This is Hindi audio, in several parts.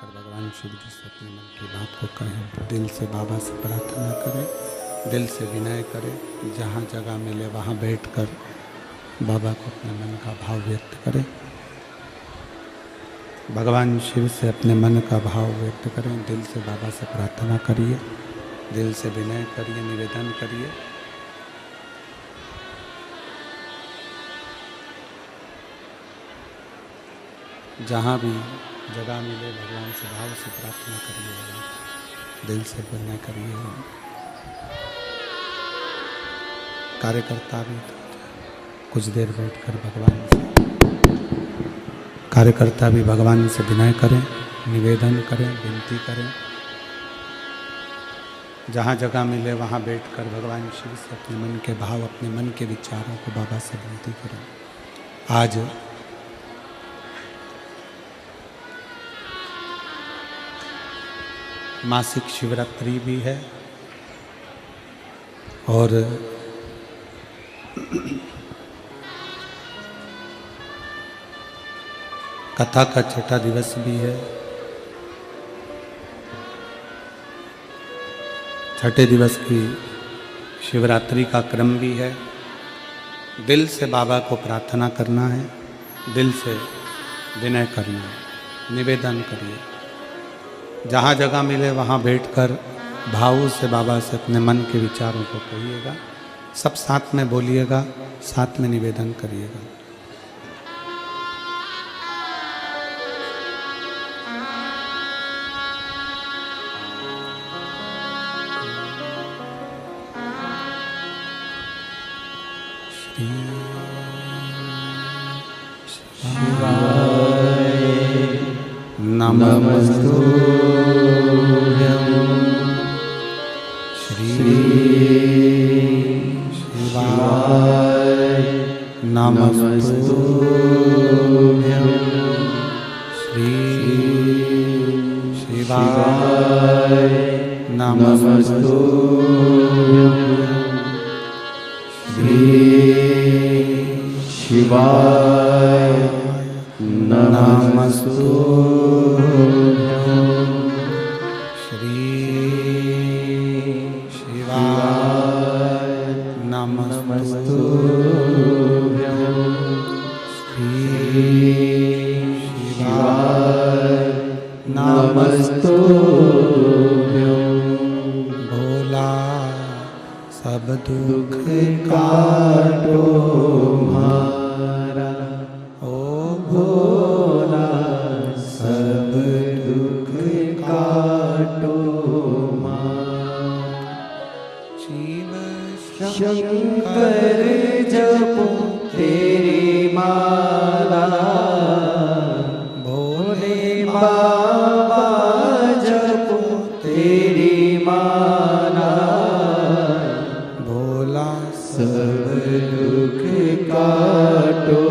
बैठकर भगवान शिव जी से अपने मन की बात को कहें। दिल से बाबा से प्रार्थना करें, दिल से विनय करें। जहाँ जगह मिले वहाँ बैठकर बाबा को अपने मन का भाव व्यक्त करें। भगवान शिव से अपने मन का भाव व्यक्त करें। दिल से बाबा से प्रार्थना करिए, दिल से विनय करिए, निवेदन करिए। जहाँ भी जगह मिले भगवान से भाव से प्रार्थना करिए, दिल से विनय करिए। कार्यकर्ता भी कुछ देर बैठकर भगवान से कार्यकर्ता भी भगवान से विनय करें, निवेदन करें, विनती करें। जहाँ जगह मिले वहाँ बैठकर भगवान शिव से अपने मन के भाव, अपने मन के विचारों को बाबा से विनती करें। आज मासिक शिवरात्रि भी है और कथा का छठा दिवस भी है। छठे दिवस की शिवरात्रि का क्रम भी है। दिल से बाबा को प्रार्थना करना है, दिल से विनय करना है, निवेदन करिए। जहाँ जगह मिले वहाँ बैठकर भाव से बाबा से अपने मन के विचारों को कहिएगा। सब साथ में बोलिएगा, साथ में निवेदन करिएगा। नमस्तुभ्यं श्री शिवाय, नमस्तुभ्यं श्री शिवाय, नमस्तुभ्यं श्री शिवाय, नमस्तुभ्यं श्री शिवाय, नमस्तुभ्यं श्री शिवाय, नमस्तुभ्यं। भोला सब दुख काटो हमारा, ओ भोला सब दुख काटो हमारा। शिव शंकर जपो तेरी माला, भोले बाबा जपो तेरी माला। भोला सब दुख काटो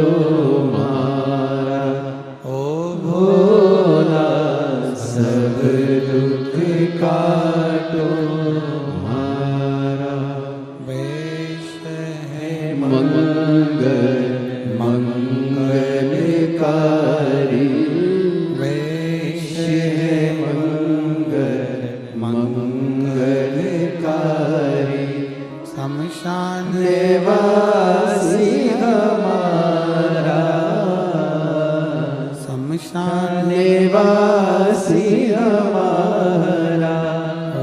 हमारा, ओ भोला सब दुख काटो हमारा। वेश है मंगल मंगलकारी, वेश है मंगल मंगलकारी। शमशान निवासी हमारा, शमशान निवासी हमारा। ओ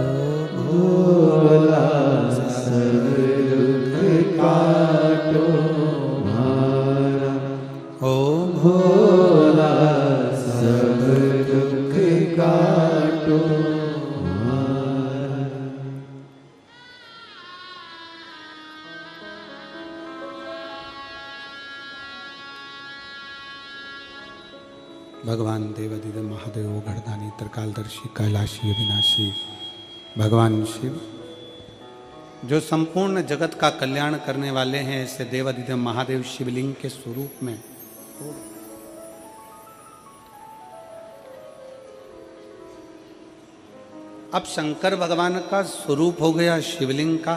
भोला सब दुख काटो हमारा, ओ भोला सब दुख काटो हमारा। भगवान देवाधिदेव महादेव घड़दानी त्रिकालदर्शी कैलाशी अविनाशी भगवान शिव जो संपूर्ण जगत का कल्याण करने वाले हैं, ऐसे देवाधिदेव महादेव शिवलिंग के स्वरूप में अब शंकर भगवान का स्वरूप हो गया शिवलिंग का।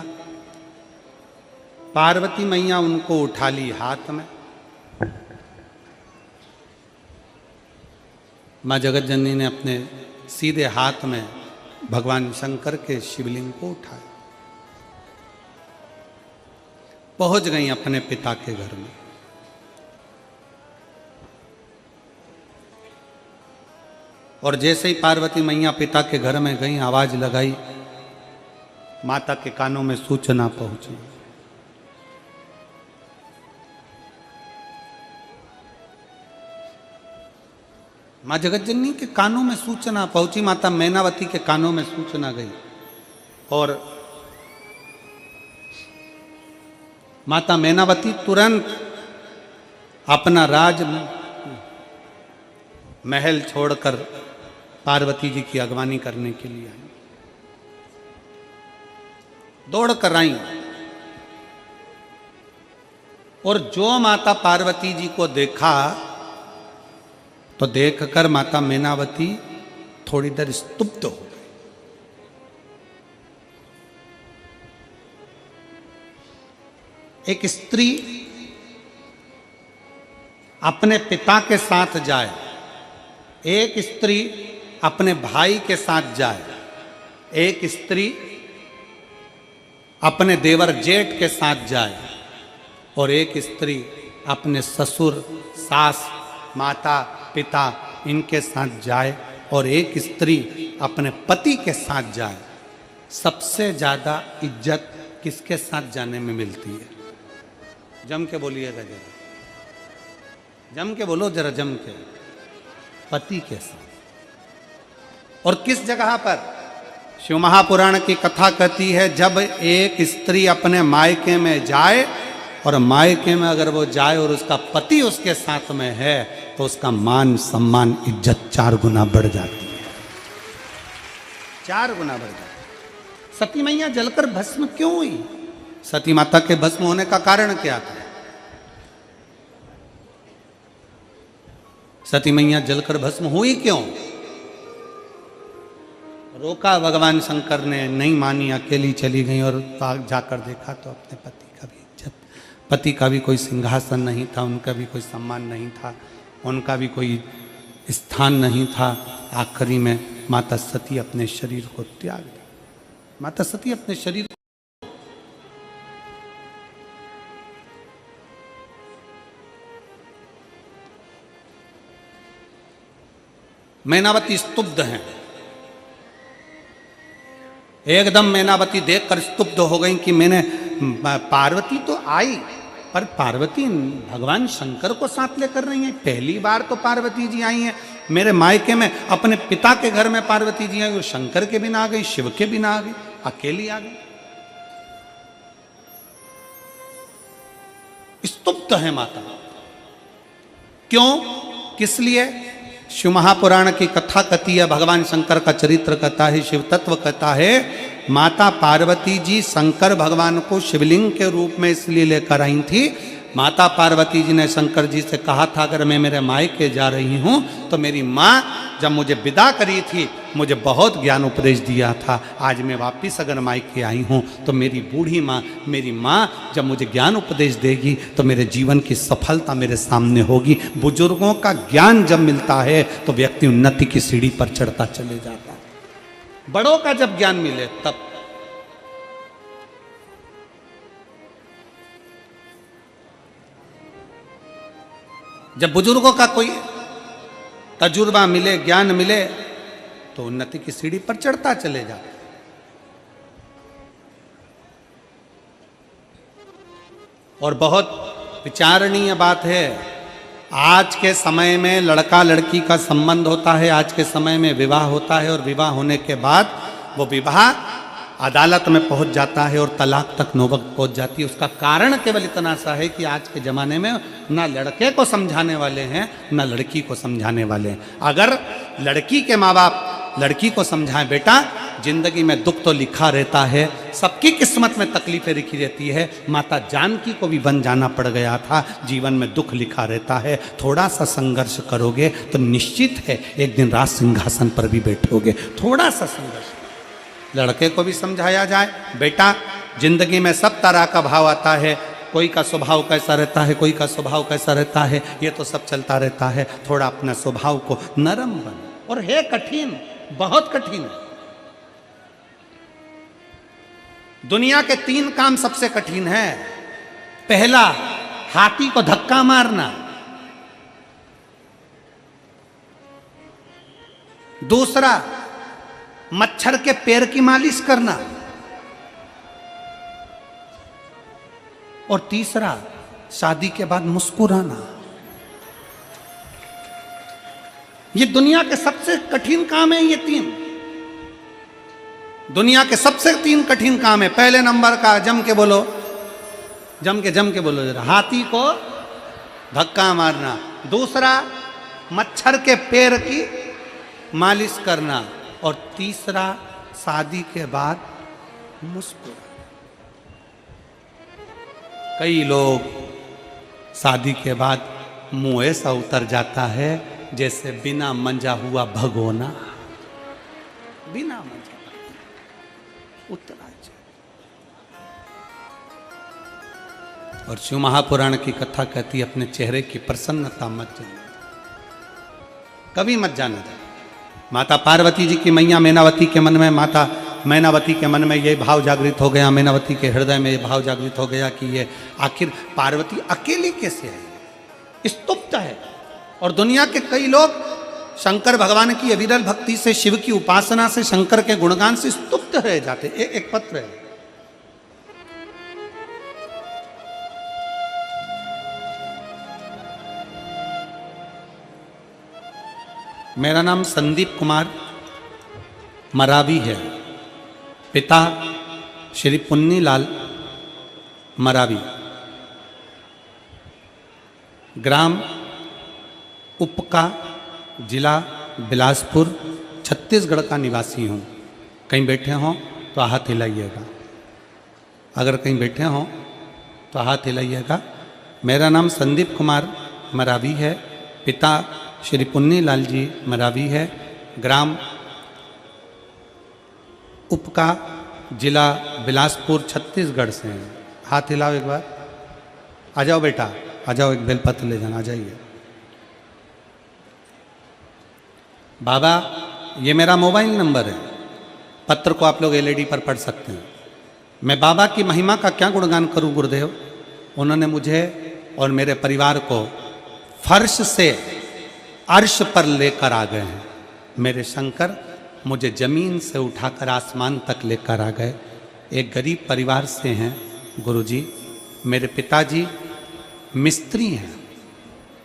पार्वती मैया उनको उठा ली हाथ में। माँ जगत जननी ने अपने सीधे हाथ में भगवान शंकर के शिवलिंग को उठाया, पहुंच गई अपने पिता के घर में। और जैसे ही पार्वती मैया पिता के घर में गई, आवाज लगाई, माता के कानों में सूचना पहुंची। मां जगतजननी के कानों में सूचना पहुंची, माता मैनावती के कानों में सूचना गई और माता मैनावती तुरंत अपना राज महल छोड़कर पार्वती जी की अगवानी करने के लिए आई, दौड़ कर आई। और जो माता पार्वती जी को देखा तो देखकर माता मैनावती थोड़ी देर स्तुप्त हो गई। एक स्त्री अपने पिता के साथ जाए, एक स्त्री अपने भाई के साथ जाए, एक स्त्री अपने देवर जेठ के साथ जाए और एक स्त्री अपने ससुर, सास, माता, पिता इनके साथ जाए और एक स्त्री अपने पति के साथ जाए। सबसे ज्यादा इज्जत किसके साथ जाने में मिलती है? जम के बोलिएगा जरा, जम के बोलो जरा, जम के। पति के साथ। और किस जगह पर? शिव महापुराण की कथा कहती है, जब एक स्त्री अपने मायके में जाए और मायके में अगर वो जाए और उसका पति उसके साथ में है तो उसका मान सम्मान इज्जत 4 गुना बढ़ जाती है, 4 गुना बढ़ जाती है। सती मैया जलकर भस्म क्यों हुई? सती माता के भस्म होने का कारण क्या था? सती मैया जलकर भस्म हुई क्यों? रोका भगवान शंकर ने, नहीं मानी, अकेली चली गई और जाकर देखा तो अपने पति का भी इज्जत, पति का भी कोई सिंहासन नहीं था, उनका भी कोई सम्मान नहीं था, उनका भी कोई स्थान नहीं था। आखिरी में माता सती अपने शरीर को त्याग दी। माता सती अपने शरीर मैनावती स्तुब्ध हैं, एकदम मैनावती देखकर स्तुब्ध हो गई कि मैंने, पार्वती तो आई पर पार्वती भगवान शंकर को साथ लेकर नहीं है। पहली बार तो पार्वती जी आई हैं मेरे मायके में, अपने पिता के घर में पार्वती जी आई, वो शंकर के बिना आ गई, शिव के बिना आ गई, अकेली आ गई। स्तुब्ध है माता। क्यों? किस लिए? शिव महापुराण की कथा कहती है, भगवान शंकर का चरित्र कहता है, शिव तत्व कहता है, माता पार्वती जी शंकर भगवान को शिवलिंग के रूप में इसलिए लेकर आई थी। माता पार्वती जी ने शंकर जी से कहा था, अगर मैं मेरे मायके जा रही हूँ तो मेरी माँ जब मुझे विदा करी थी मुझे बहुत ज्ञान उपदेश दिया था, आज मैं वापिस अगर मायके आई हूँ तो मेरी बूढ़ी माँ, मेरी माँ जब मुझे ज्ञान उपदेश देगी तो मेरे जीवन की सफलता मेरे सामने होगी। बुजुर्गों का ज्ञान जब मिलता है तो व्यक्ति उन्नति की सीढ़ी पर चढ़ता चले जाता है। बड़ों का जब ज्ञान मिले तब। जब बुजुर्गों का कोई तजुर्बा मिले, ज्ञान मिले तो उन्नति की सीढ़ी पर चढ़ता चले जाता। और बहुत विचारणीय बात है, आज के समय में लड़का लड़की का संबंध होता है, आज के समय में विवाह होता है और विवाह होने के बाद वो विवाह अदालत में पहुंच जाता है और तलाक तक नौबत पहुंच जाती है। उसका कारण केवल इतना सा है कि आज के ज़माने में ना लड़के को समझाने वाले हैं ना लड़की को समझाने वाले हैं। अगर लड़की के माँ बाप लड़की को समझाएं, बेटा जिंदगी में दुख तो लिखा रहता है, सबकी किस्मत में तकलीफें लिखी रहती है, माता जानकी को भी बन जाना पड़ गया था, जीवन में दुख लिखा रहता है, थोड़ा सा संघर्ष करोगे तो निश्चित है एक दिन राज सिंहासन पर भी बैठोगे। थोड़ा सा संघर्ष। लड़के को भी समझाया जाए, बेटा जिंदगी में सब तरह का भाव आता है, कोई का स्वभाव कैसा रहता है, कोई का स्वभाव कैसा रहता है, ये तो सब चलता रहता है, थोड़ा अपना स्वभाव को नरम बनो। और है कठिन, बहुत कठिन है। दुनिया के 3 काम सबसे कठिन है। पहला, हाथी को धक्का मारना। दूसरा, मच्छर के पैर की मालिश करना। और तीसरा, शादी के बाद मुस्कुराना। ये दुनिया के सबसे कठिन काम है। ये 3 दुनिया के सबसे 3 कठिन काम है। पहले नंबर का, जम के बोलो, जम के बोलो जरा, हाथी को धक्का मारना। दूसरा, मच्छर के पैर की मालिश करना। और तीसरा, शादी के बाद मुस्कुराना। कई लोग शादी के बाद मुंह ऐसा उतर जाता है जैसे बिना मंजा हुआ भगोना, बिना मंजा उतरा जाए। और शिव महापुराण की कथा कहती है, अपने चेहरे की प्रसन्नता मत जाना, कभी मत जाना। माता पार्वती जी की मैया मैनावती के मन में, माता मैनावती के मन में ये भाव जागृत हो गया, मैनावती के हृदय में ये भाव जागृत हो गया कि ये आखिर पार्वती अकेली कैसे आई, स्तुप्त है। और दुनिया के कई लोग शंकर भगवान की अविरल भक्ति से, शिव की उपासना से, शंकर के गुणगान से स्तुप्त रह जाते। एक पत्र है, मेरा नाम संदीप कुमार मरावी है, पिता श्री पुन्नीलाल मरावी, ग्राम उपका, जिला बिलासपुर, छत्तीसगढ़ का निवासी हूँ। कहीं बैठे हों तो हाथ हिलाइएगा, अगर कहीं बैठे हों तो हाथ हिलाइएगा। मेरा नाम संदीप कुमार मरावी है, पिता श्री पुन्नीलाल जी मरावी है, ग्राम उपका, जिला बिलासपुर, छत्तीसगढ़ से हैं। हाथ हिलाओ एक बार, आ जाओ बेटा, आ जाओ, एक बेलपत्र ले जाना, आ जाइए। बाबा, ये मेरा मोबाइल नंबर है, पत्र को आप लोग एलईडी पर पढ़ सकते हैं। मैं बाबा की महिमा का क्या गुणगान करूं गुरुदेव। उन्होंने मुझे और मेरे परिवार को फर्श से अर्श पर लेकर आ गए हैं। मेरे शंकर मुझे जमीन से उठाकर आसमान तक लेकर आ गए। एक गरीब परिवार से हैं गुरुजी। मेरे पिताजी मिस्त्री हैं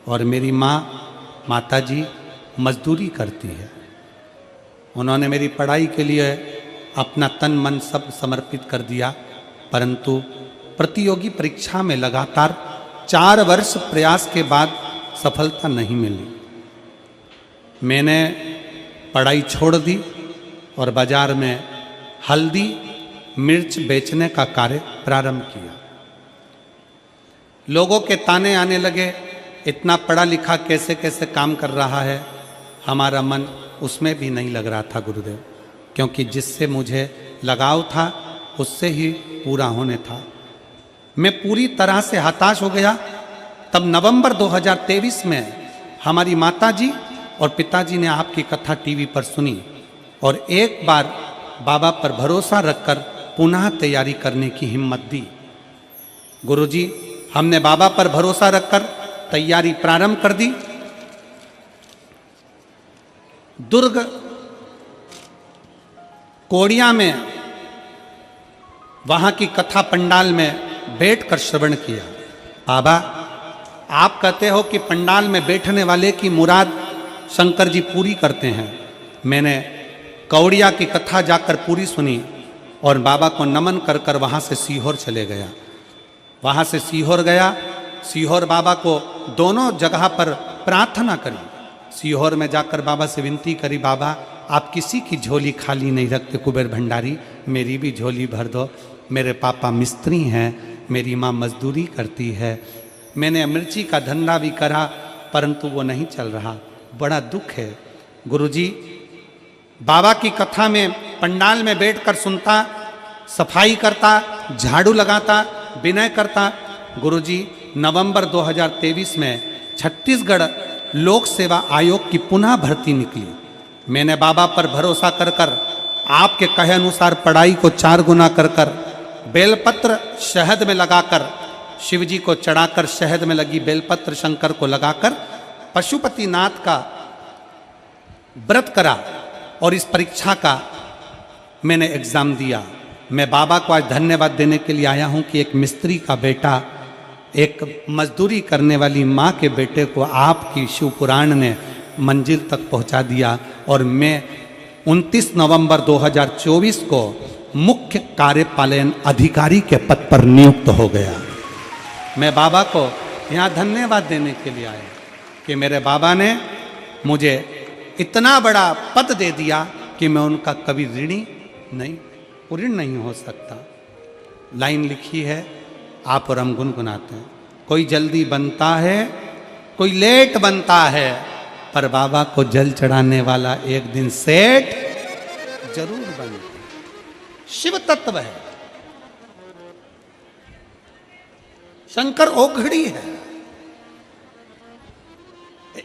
और मेरी माता जी मजदूरी करती है। उन्होंने मेरी पढ़ाई के लिए अपना तन मन सब समर्पित कर दिया, परंतु प्रतियोगी परीक्षा में लगातार 4 वर्ष प्रयास के बाद सफलता नहीं मिली। मैंने पढ़ाई छोड़ दी और बाजार में हल्दी मिर्च बेचने का कार्य प्रारंभ किया। लोगों के ताने आने लगे, इतना पढ़ा लिखा कैसे कैसे काम कर रहा है। हमारा मन उसमें भी नहीं लग रहा था गुरुदेव, क्योंकि जिससे मुझे लगाव था उससे ही पूरा होने था। मैं पूरी तरह से हताश हो गया। तब नवंबर 2023 में हमारी माताजी और पिताजी ने आपकी कथा टीवी पर सुनी और एक बार बाबा पर भरोसा रखकर पुनः तैयारी करने की हिम्मत दी। गुरुजी, हमने बाबा पर भरोसा रखकर तैयारी प्रारंभ कर दी। दुर्ग कोड़िया में वहां की कथा पंडाल में बैठकर श्रवण किया। बाबा, आप कहते हो कि पंडाल में बैठने वाले की मुराद शंकर जी पूरी करते हैं। मैंने कौड़िया की कथा जाकर पूरी सुनी और बाबा को नमन कर कर वहाँ से सीहोर चले गया। वहाँ से सीहोर गया, सीहोर बाबा को दोनों जगह पर प्रार्थना करी। सीहोर में जाकर बाबा से विनती करी, बाबा आप किसी की झोली खाली नहीं रखते कुबेर भंडारी, मेरी भी झोली भर दो। मेरे पापा मिस्त्री हैं, मेरी माँ मजदूरी करती है। मैंने मिर्ची का धंधा भी करा परंतु वो नहीं चल रहा, बड़ा दुख है। गुरुजी, बाबा की कथा में पंडाल में बैठकर सुनता, सफाई करता, झाड़ू लगाता, विनय करता। गुरुजी, नवंबर 2023 में छत्तीसगढ़ लोक सेवा आयोग की पुनः भर्ती निकली। मैंने बाबा पर भरोसा कर कर आपके कहे अनुसार पढ़ाई को 4 गुना कर कर बेलपत्र शहद में लगाकर शिव जी को चढ़ाकर शहद में लगी बेलपत्र शंकर को लगाकर पशुपतिनाथ का व्रत करा और इस परीक्षा का मैंने एग्जाम दिया। मैं बाबा को आज धन्यवाद देने के लिए आया हूं कि एक मिस्त्री का बेटा, एक मजदूरी करने वाली माँ के बेटे को आपकी शिव पुराण ने मंजिल तक पहुंचा दिया और मैं 29 नवंबर 2024 को मुख्य कार्यपालन अधिकारी के पद पर नियुक्त हो गया। मैं बाबा को यहाँ धन्यवाद देने के लिए आया कि मेरे बाबा ने मुझे इतना बड़ा पद दे दिया कि मैं उनका कभी ऋणी नहीं हो सकता। लाइन लिखी है, आप और हम गुनगुनाते हैं। कोई जल्दी बनता है, कोई लेट बनता है, पर बाबा को जल चढ़ाने वाला एक दिन सेठ जरूर बनता है। शिव तत्व है, शंकर ओघड़ी है।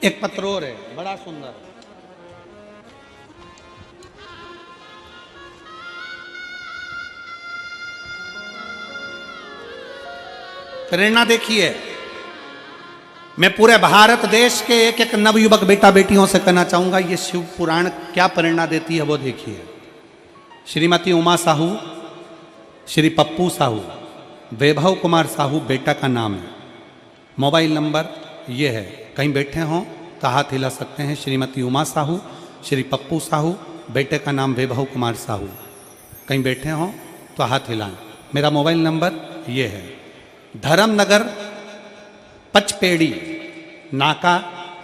एक पत्र और है बड़ा सुंदर, प्रेरणा देखिए। मैं पूरे भारत देश के एक एक नवयुवक बेटा बेटियों से कहना चाहूंगा, ये शिव पुराण क्या प्रेरणा देती है वो देखिए। श्रीमती उमा साहू, श्री पप्पू साहू, वैभव कुमार साहू बेटा का नाम है। मोबाइल नंबर ये है, कहीं बैठे हों तो हाथ हिला सकते हैं। श्रीमती उमा साहू, श्री पप्पू साहू, बेटे का नाम वैभव कुमार साहू, कहीं बैठे हों तो हाथ हिलाएं। मेरा मोबाइल नंबर ये है। धर्मनगर पचपेड़ी नाका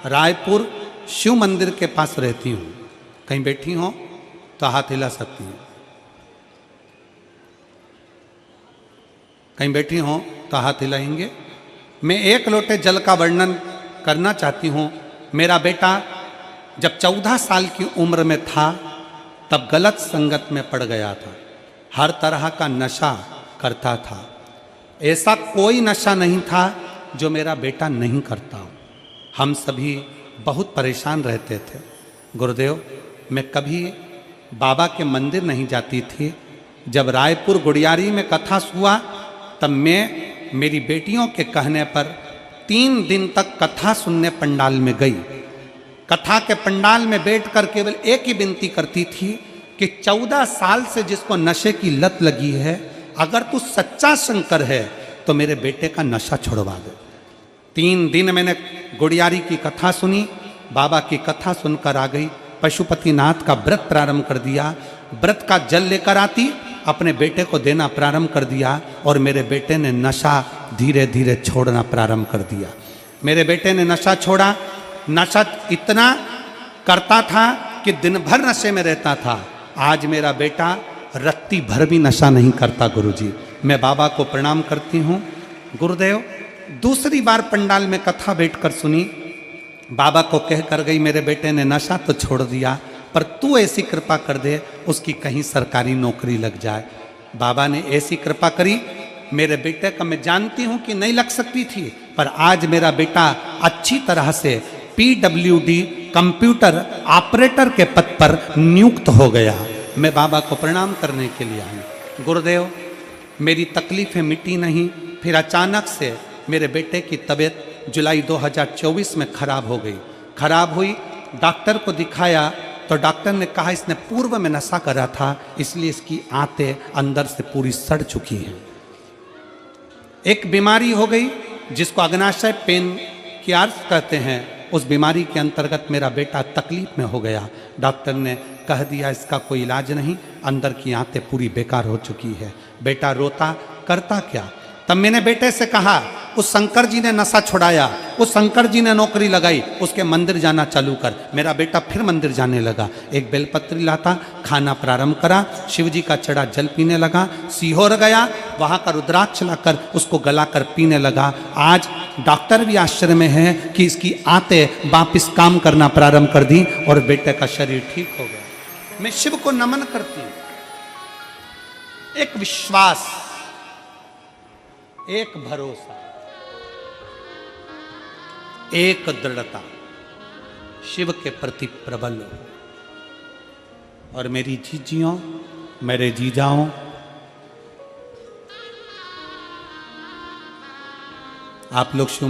रायपुर शिव मंदिर के पास रहती हूँ, कहीं बैठी हो तो हाथ हिला सकती हैं। कहीं बैठी हो तो हाथ हिलाएंगे। मैं एक लोटे जल का वर्णन करना चाहती हूँ। मेरा बेटा जब 14 साल की उम्र में था तब गलत संगत में पड़ गया था, हर तरह का नशा करता था। ऐसा कोई नशा नहीं था जो मेरा बेटा नहीं करता हो। हम सभी बहुत परेशान रहते थे। गुरुदेव, मैं कभी बाबा के मंदिर नहीं जाती थी। जब रायपुर गुड़ियारी में कथा हुआ तब मैं मेरी बेटियों के कहने पर 3 दिन तक कथा सुनने पंडाल में गई। कथा के पंडाल में बैठकर केवल एक ही विनती करती थी कि 14 साल से जिसको नशे की लत लगी है, अगर तू सच्चा शंकर है तो मेरे बेटे का नशा छुड़वा दे। 3 दिन मैंने गुड़ियारी की कथा सुनी, बाबा की कथा सुनकर आ गई। पशुपतिनाथ का व्रत प्रारंभ कर दिया। व्रत का जल लेकर आती, अपने बेटे को देना प्रारंभ कर दिया और मेरे बेटे ने नशा धीरे धीरे छोड़ना प्रारंभ कर दिया। मेरे बेटे ने नशा छोड़ा। नशा इतना करता था कि दिन भर नशे में रहता था। आज मेरा बेटा रत्ती भर भी नशा नहीं करता। गुरुजी, मैं बाबा को प्रणाम करती हूँ। गुरुदेव, दूसरी बार पंडाल में कथा बैठकर सुनी। बाबा को कह कर गई, मेरे बेटे ने नशा तो छोड़ दिया, पर तू ऐसी कृपा कर दे उसकी कहीं सरकारी नौकरी लग जाए। बाबा ने ऐसी कृपा करी, मेरे बेटे का मैं जानती हूँ कि नहीं लग सकती थी, पर आज मेरा बेटा अच्छी तरह से PWD कंप्यूटर ऑपरेटर के पद पर नियुक्त हो गया। मैं बाबा को प्रणाम करने के लिए आई। गुरुदेव, मेरी तकलीफ़ें मिटी नहीं। फिर अचानक से मेरे बेटे की तबीयत जुलाई 2024 में खराब हो गई। खराब हुई, डॉक्टर को दिखाया तो डॉक्टर ने कहा इसने पूर्व में नशा करा था, इसलिए इसकी आंतें अंदर से पूरी सड़ चुकी हैं। एक बीमारी हो गई जिसको अग्नाशय पेन कियार्स कहते हैं। उस बीमारी के अंतर्गत मेरा बेटा तकलीफ में हो गया। डॉक्टर ने कह दिया इसका कोई इलाज नहीं, अंदर की आंतें पूरी बेकार हो चुकी है। बेटा रोता, करता क्या? तब मैंने बेटे से कहा, उस शंकर जी ने नशा छुड़ाया, उस शंकर जी ने नौकरी लगाई, उसके मंदिर जाना चालू कर। मेरा बेटा फिर मंदिर जाने लगा। एक बेलपत्री लाता, खाना प्रारंभ करा, शिव जी का चढ़ा जल पीने लगा। सीहोर गया, वहाँ का रुद्राक्ष लाकर उसको गलाकर पीने लगा। आज डॉक्टर भी आश्चर्य में है कि इसकी आंतें वापिस काम करना प्रारंभ कर दी और बेटे का शरीर ठीक हो गया। मैं शिव को नमन करती हूँ। एक विश्वास, एक भरोसा, एक दृढ़ता शिव के प्रति प्रबल हो। और मेरी जीजियों, मेरे जीजाओं, आप लोग शिव